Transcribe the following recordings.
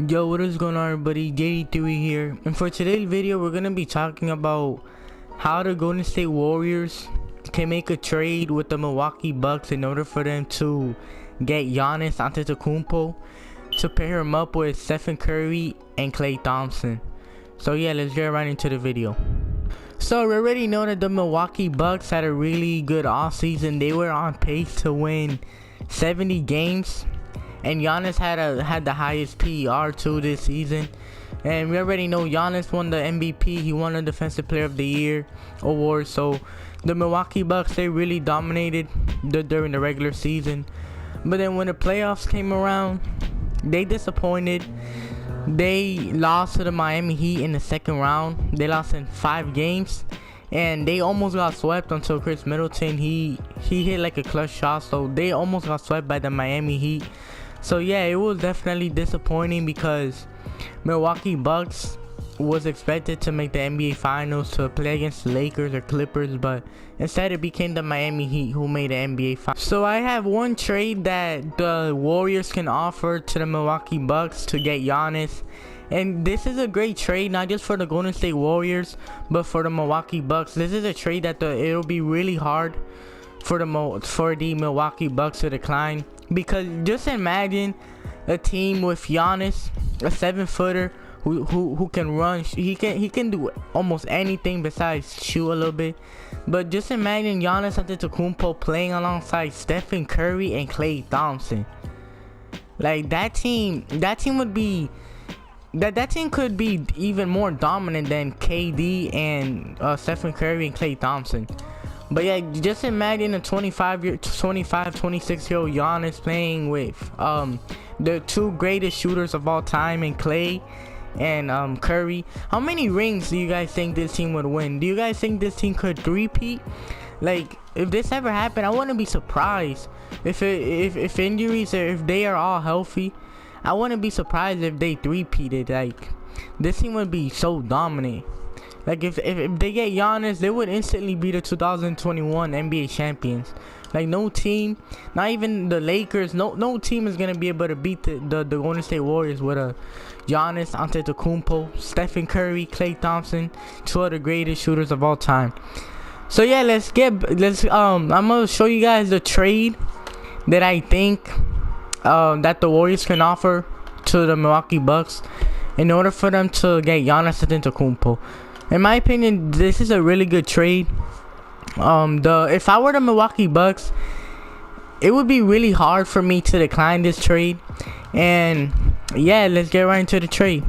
Yo, what is going on, everybody? JD3 here, and for today's video we're gonna be talking about how the Golden State Warriors can make a trade with the Milwaukee Bucks in order for them to get Giannis Antetokounmpo to pair him up with Stephen Curry and Klay Thompson. So yeah, let's get right into the video. So we already know that the Milwaukee Bucks had a really good offseason. They were on pace to win 70 games. And Giannis had the highest PER too this season. And we already know Giannis won the MVP. He won the Defensive Player of the Year award. So the Milwaukee Bucks, they really dominated during the regular season. But then when the playoffs came around, they disappointed. They lost to the Miami Heat in the second round. They lost in 5 games. And they almost got swept until Chris Middleton, he hit like a clutch shot. So they almost got swept by the Miami Heat. So yeah, it was definitely disappointing because Milwaukee Bucks was expected to make the NBA Finals to play against the Lakers or Clippers, but instead it became the Miami Heat who made the NBA Finals. So I have one trade that the Warriors can offer to the Milwaukee Bucks to get Giannis. And this is a great trade, not just for the Golden State Warriors, but for the Milwaukee Bucks. This is a trade that it'll be really hard for the Milwaukee Bucks to decline. Because just imagine a team with Giannis, a 7-footer who can run. He can do almost anything besides shoot a little bit. But just imagine Giannis Antetokounmpo playing alongside Stephen Curry and Klay Thompson. Like that team would be. That team could be even more dominant than KD and Stephen Curry and Klay Thompson. But yeah, just imagine a 26-year-old Giannis playing with the two greatest shooters of all time in Klay and Curry. How many rings do you guys think this team would win? Do you guys think this team could three-peat? Like, if this ever happened, I wouldn't be surprised. If injuries or if they are all healthy, I wouldn't be surprised if they three-peated. Like, this team would be so dominant. Like, if they get Giannis, they would instantly be the 2021 NBA champions. Like, no team, not even the Lakers, no team is going to be able to beat the Golden State Warriors with a Giannis Antetokounmpo, Stephen Curry, Klay Thompson, two of the greatest shooters of all time. So yeah, I'm going to show you guys the trade that I think that the Warriors can offer to the Milwaukee Bucks in order for them to get Giannis Antetokounmpo. In my opinion, this is a really good trade. If I were the Milwaukee Bucks, it would be really hard for me to decline this trade. And yeah, let's get right into the trade.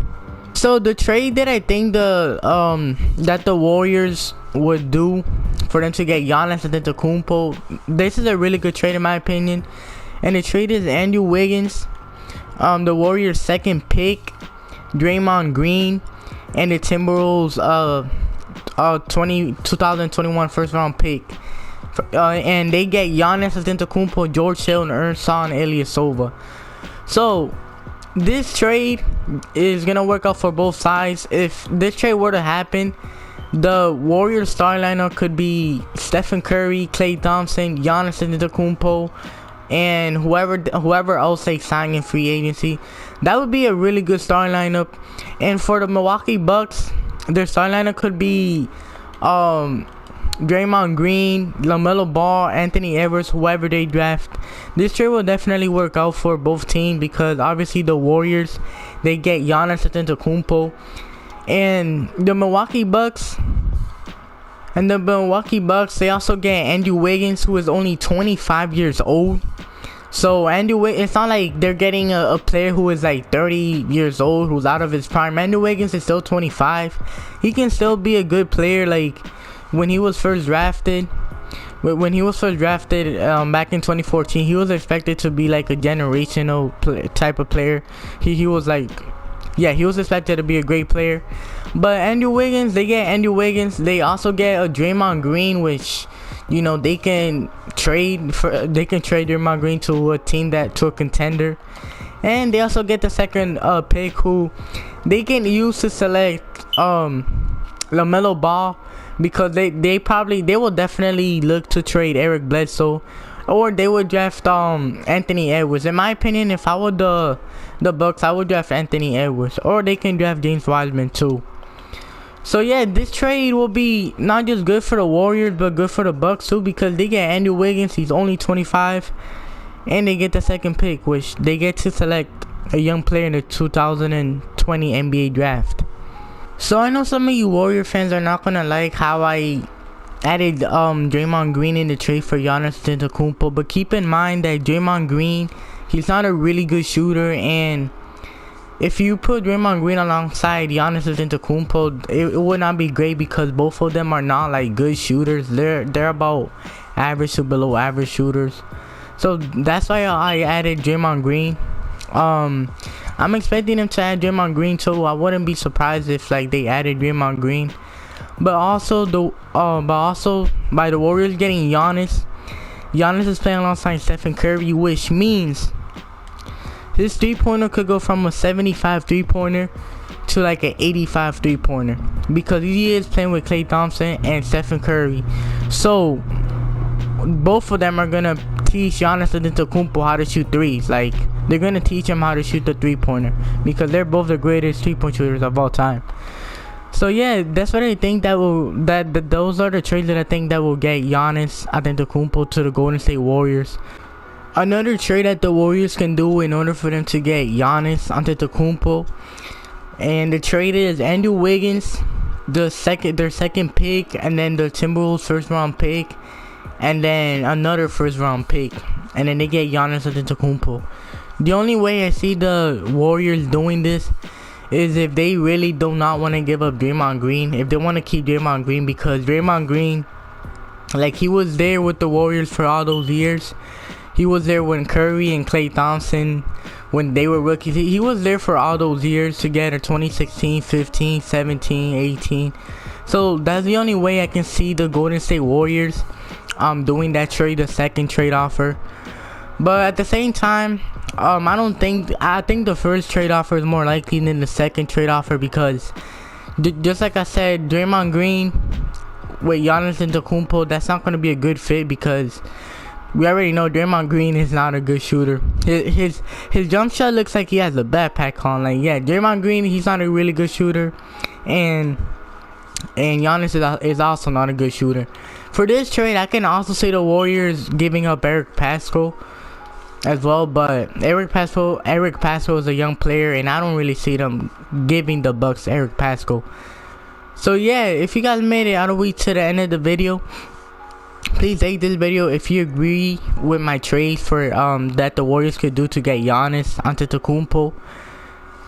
So the trade that I think that the Warriors would do for them to get Giannis Antetokounmpo, this is a really good trade in my opinion. And the trade is Andrew Wiggins, the Warriors' second pick, Draymond Green, and the Timberwolves 2021 first round pick. And they get Giannis Antetokounmpo, George Hill, and Ersan Ilyasova. So this trade is gonna work out for both sides. If this trade were to happen, the Warriors star lineup could be Stephen Curry, Klay Thompson, Giannis Antetokounmpo, and whoever else they sign in free agency. That would be a really good starting lineup. And for the Milwaukee Bucks, their starting lineup could be Draymond Green, LaMelo Ball, Anthony Edwards, whoever they draft. This trade will definitely work out for both teams because obviously the Warriors, they get Giannis Antetokounmpo, and the Milwaukee Bucks. They also get Andrew Wiggins, who is only 25 years old. So it's not like they're getting a player who is like 30 years old, who's out of his prime. Andrew Wiggins is still 25. He can still be a good player. Like when he was first drafted, back in 2014, he was expected to be like a generational type of player. He was expected to be a great player. But they get Andrew Wiggins. They also get a Draymond Green, which, you know, they can trade Draymond Green to a contender. And they also get the second pick, who they can use to select LaMelo Ball, because they will definitely look to trade Eric Bledsoe. or they would draft Anthony Edwards. In my opinion, if I were the Bucks, I would draft Anthony Edwards, or they can draft James Wiseman too. So yeah, this trade will be not just good for the Warriors, but good for the Bucks too, because they get Andrew Wiggins. He's only 25, and they get the second pick, which they get to select a young player in the 2020 NBA draft. So I know some of you Warrior fans are not gonna like how I added Draymond Green in the trade for Giannis Antetokounmpo, but keep in mind that Draymond Green, he's not a really good shooter, and if you put Draymond Green alongside Giannis Antetokounmpo, it would not be great, because both of them are not like good shooters. They're about average to below average shooters. So that's why I added Draymond Green. I'm expecting them to add Draymond Green too. I wouldn't be surprised if like they added Draymond Green. But also by the Warriors getting Giannis is playing alongside Stephen Curry, which means his three-pointer could go from a 75 three-pointer to like an 85 three-pointer, because he is playing with Klay Thompson and Stephen Curry. So both of them are gonna teach Giannis Antetokounmpo how to shoot threes. Like, they're gonna teach him how to shoot the three-pointer, because they're both the greatest three-point shooters of all time. So yeah, that's what I think those are the trades that I think that will get Giannis Antetokounmpo to the Golden State Warriors. Another trade that the Warriors can do in order for them to get Giannis Antetokounmpo, and the trade is Andrew Wiggins, their second pick, and then the Timberwolves first round pick, and then another first round pick, and then they get Giannis Antetokounmpo. The only way I see the Warriors doing this is if they really do not want to give up Draymond Green, if they want to keep Draymond Green, because Draymond Green, like, he was there with the Warriors for all those years. He was there when Curry and Klay Thompson, when they were rookies. He was there for all those years together, 2016, 15, 17, 18. So that's the only way I can see the Golden State Warriors doing that trade, the second trade offer. But at the same time, I think the first trade offer is more likely than the second trade offer, because just like I said, Draymond Green with Giannis Antetokounmpo, that's not going to be a good fit, because we already know Draymond Green is not a good shooter. His jump shot looks like he has a backpack on. Like, yeah, Draymond Green, he's not a really good shooter, and Giannis is also not a good shooter. For this trade, I can also say the Warriors giving up Eric Paschall as well, but Eric Paschall is a young player, and I don't really see them giving the Bucks Eric Paschall. So yeah, if you guys made it all the way to the end of the video, please like this video if you agree with my trades for that the Warriors could do to get Giannis Antetokounmpo.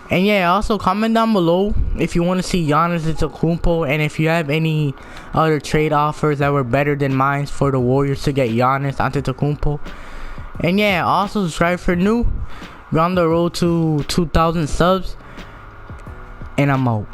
And yeah, also comment down below if you want to see Giannis Antetokounmpo, and if you have any other trade offers that were better than mine for the Warriors to get Giannis Antetokounmpo. And yeah, also subscribe for new. We're on the road to 2,000 subs, and I'm out.